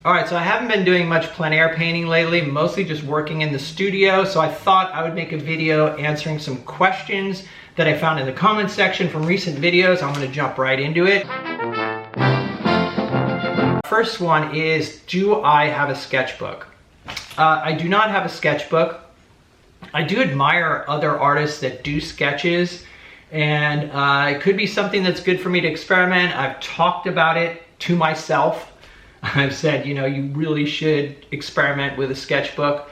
All right, so I haven't been doing much plein air painting lately, mostly just working in the studio. So I thought I would make a video answering some questions that I found in the comment section from recent videos. I'm gonna jump right into it. First one is, do I have a sketchbook? I do not have a sketchbook. I do admire other artists that do sketches, and it could be something that's good for me to experiment. I've talked about it to myself. I've said, you know, you really should experiment with a sketchbook.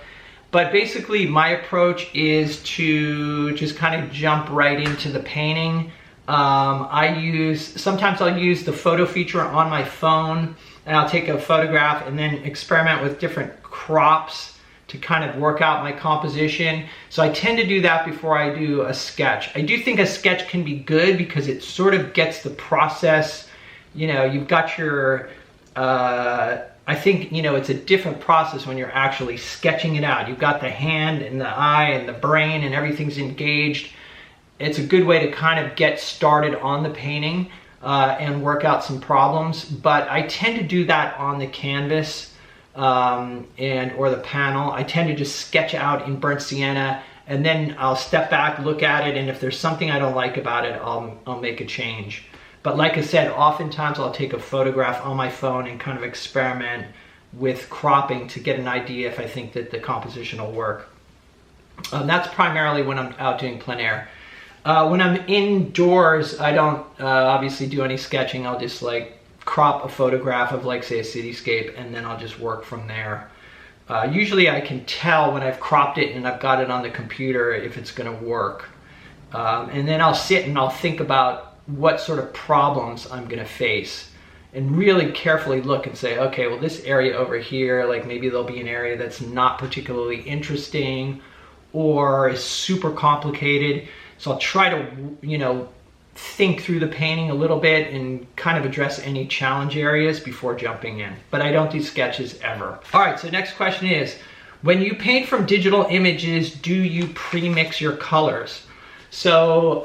But basically my approach is to just kind of jump right into the painting. Sometimes I'll use the photo feature on my phone, and I'll take a photograph and then experiment with different crops to kind of work out my composition. So I tend to do that before I do a sketch. I do think a sketch can be good because it sort of gets the process, you know, you've got your, I think, you know, it's a different process when you're actually sketching it out. You've got the hand and the eye and the brain and everything's engaged. It's a good way to kind of get started on the painting and work out some problems. But I tend to do that on the canvas or the panel. I tend to just sketch out in burnt sienna, and then I'll step back, look at it, and if there's something I don't like about it, I'll make a change. But like I said, oftentimes I'll take a photograph on my phone and kind of experiment with cropping to get an idea if I think that the composition will work. That's primarily when I'm out doing plein air. When I'm indoors, I don't obviously do any sketching. I'll just like crop a photograph of, like, say, a cityscape, and then I'll just work from there. Usually I can tell when I've cropped it and I've got it on the computer if it's gonna work. And then I'll sit and I'll think about what sort of problems I'm gonna face and really carefully look and say, okay, well, this area over here, like maybe there'll be an area that's not particularly interesting or is super complicated. So I'll try to, you know, think through the painting a little bit and kind of address any challenge areas before jumping in. But I don't do sketches ever. All right, so next question is, when you paint from digital images, do you pre-mix your colors? So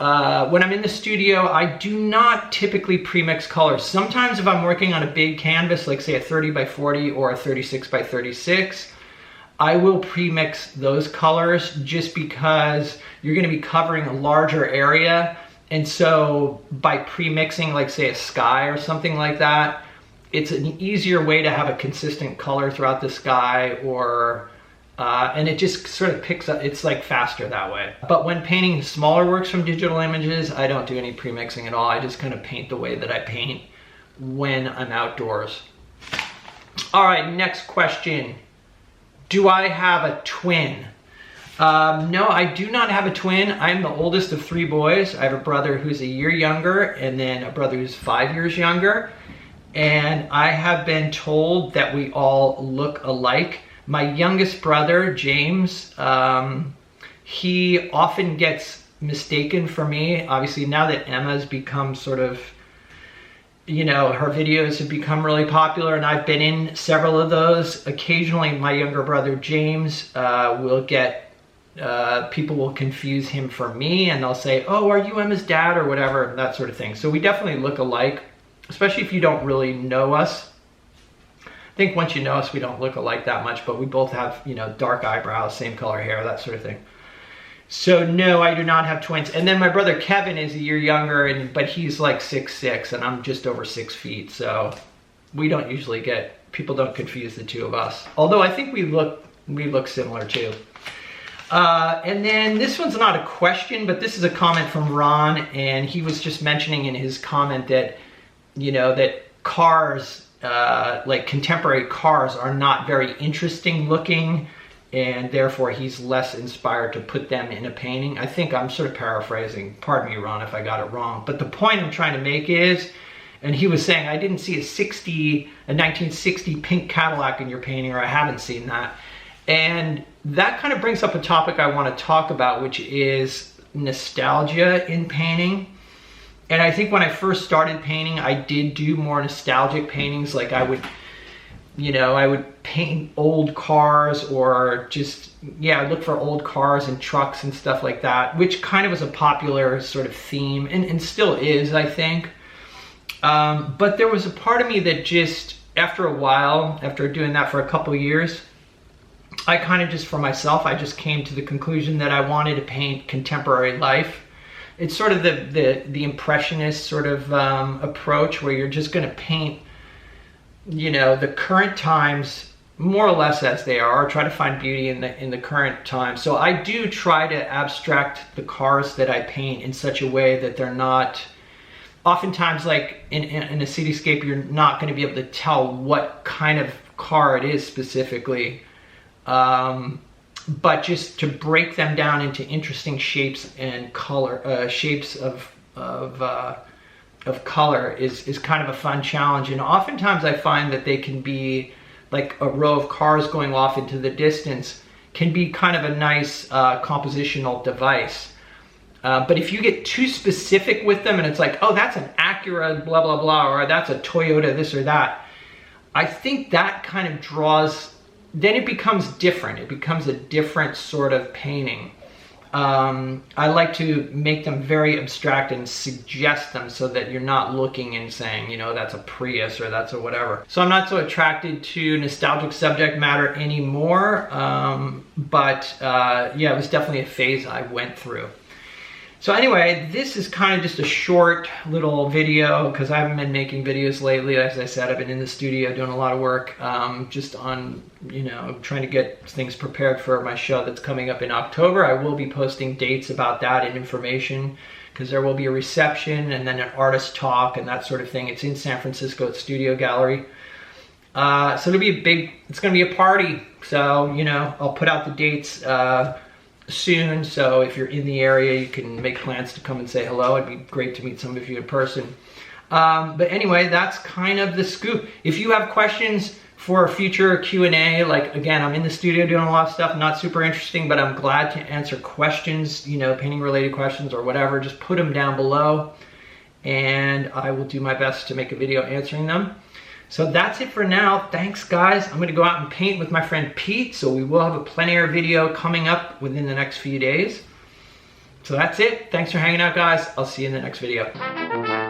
when I'm in the studio, I do not typically pre-mix colors. Sometimes if I'm working on a big canvas, like say a 30 by 40 or a 36 by 36, I will pre-mix those colors just because you're gonna be covering a larger area. And so by pre-mixing, like say a sky or something like that, it's an easier way to have a consistent color throughout the sky, or and it just sort of picks up, it's like faster that way. But when painting smaller works from digital images, I don't do any pre-mixing at all. I just kind of paint the way that I paint when I'm outdoors. All right, next question. Do I have a twin? No, I do not have a twin. I'm the oldest of 3 boys. I have a brother who's a year younger, and then a brother who's 5 years younger. And I have been told that we all look alike. My youngest brother, James, he often gets mistaken for me. Obviously, now that Emma's become sort of, you know, her videos have become really popular, and I've been in several of those. Occasionally, my younger brother, James, will get, people will confuse him for me, and they'll say, oh, are you Emma's dad, or whatever, that sort of thing. So we definitely look alike, especially if you don't really know us. I think once you know us, we don't look alike that much, but we both have, you know, dark eyebrows, same color hair, that sort of thing. So no, I do not have twins. And then my brother Kevin is a year younger, but he's like 6'6", and I'm just over 6 feet. So we don't usually people don't confuse the two of us. Although I think we look similar too. And then this one's not a question, but this is a comment from Ron, and he was just mentioning in his comment that, you know, that cars, like contemporary cars, are not very interesting looking, and therefore he's less inspired to put them in a painting. I think I'm sort of paraphrasing. Pardon me, Ron, if I got it wrong. But the point I'm trying to make is, and he was saying, I didn't see a 1960 pink Cadillac in your painting, or I haven't seen that. And that kind of brings up a topic I want to talk about, which is nostalgia in painting. And I think when I first started painting, I did do more nostalgic paintings. Like I would, you know, I would paint old cars, or just, yeah, look for old cars and trucks and stuff like that, which kind of was a popular sort of theme, and still is, I think. But there was a part of me that just, after a while, after doing that for a couple years, I kind of just, for myself, I just came to the conclusion that I wanted to paint contemporary life. It's sort of the impressionist sort of approach, where you're just going to paint, you know, the current times more or less as they are, try to find beauty in the current time. So I do try to abstract the cars that I paint in such a way that they're not, oftentimes like in a cityscape, you're not going to be able to tell what kind of car it is specifically, but just to break them down into interesting shapes and color, shapes of color is kind of a fun challenge. And oftentimes I find that they can be like a row of cars going off into the distance, can be kind of a nice compositional device. But if you get too specific with them and it's like, oh, that's an Acura blah blah blah, or that's a Toyota this or that, I think that kind of draws, then it becomes different. It becomes a different sort of painting. I like to make them very abstract and suggest them so that you're not looking and saying, you know, that's a Prius or that's a whatever. So I'm not so attracted to nostalgic subject matter anymore, yeah, it was definitely a phase I went through. So anyway, this is kind of just a short little video because I haven't been making videos lately. As I said, I've been in the studio doing a lot of work, just on, you know, trying to get things prepared for my show that's coming up in October. I will be posting dates about that and information, because there will be a reception and then an artist talk and that sort of thing. It's in San Francisco at Studio Gallery. So it'll be it's gonna be a party. So, you know, I'll put out the dates soon, so if you're in the area, you can make plans to come and say hello. It'd be great to meet some of you in person. But anyway, that's kind of the scoop. If you have questions for a future Q&A, like, again, I'm in the studio doing a lot of stuff, not super interesting, but I'm glad to answer questions, you know, painting related questions or whatever. Just put them down below and I will do my best to make a video answering them. So that's it for now. Thanks, guys. I'm gonna go out and paint with my friend Pete, so we will have a plein air video coming up within the next few days. So that's it. Thanks for hanging out, guys. I'll see you in the next video.